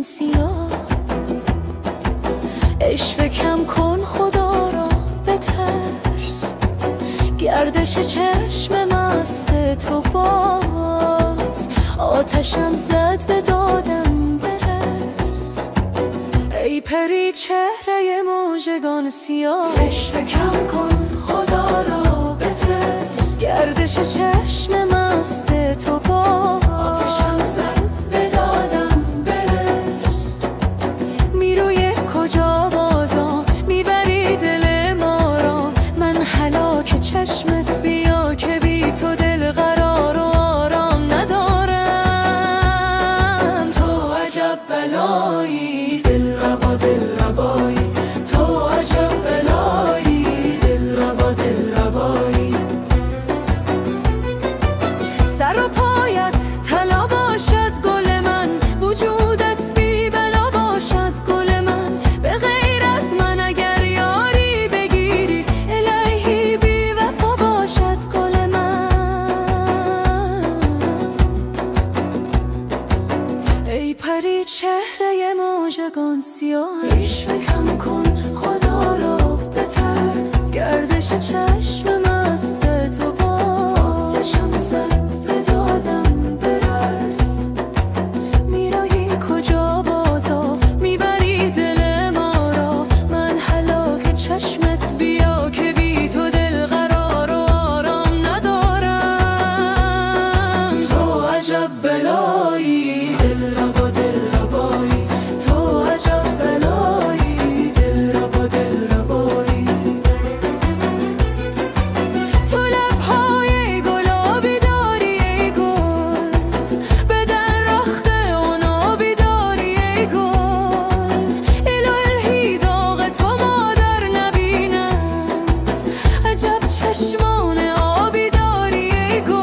سیاه. عشق کم کن خدا را بترس، گردش چشم مست تو باز. آتشم زد به دادم برس، ای پری چهره موجگان سیاه. عشق کم کن خدا را بترس، گردش چشم مست تو باز. آتشم زد به دادم برس، میروی کجا بازا میبری دل ما را. من هلاک چشمت بیا که بی تو دل قرار و آرام ندارم. تو عجب بلایی دلربا دلربایی، تو عجب بلایی دلربا دلربایی. سر و پایت طلا باشد گل من، وجودت بی بلا باشد گل من. به غیر از من اگر یاری بگیری، الهی بی وفا باشد گل من. ای پری چهره موجگان سیاه. عشق کم کن خدا را بترس، گردش چشم مست تو باز. آتشم زد به دادم برس، میرایی کجا بازا میبری دل ما را. من هلاک چشمت بیا که بی تو دل قرار و آرام ندارم. تو عجب بلایی دلربا دلربایی، تو عجب بلایی دلربا دلربایی. تو لبهای گلابی داری ای گل، به در رخت عنابی داری ای گل. الهی داغ تو مادر نبینند، عجب چشمان آبی داری ای گل.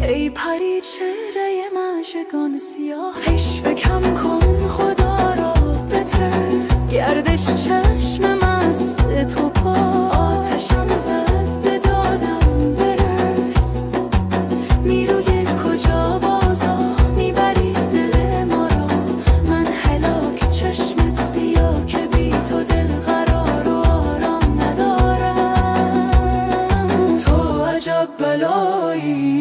ای پری چهره معشوقان سیاه. عشق کم کن خدا را بترس، گردش چشم مست تو باز. آتشم زد به دادم برس، میروی کجا بازا میبری دل ما را. من هلاک چشمت بیا که بی تو دل قرار و آرام ندارم. تو عجب بلایی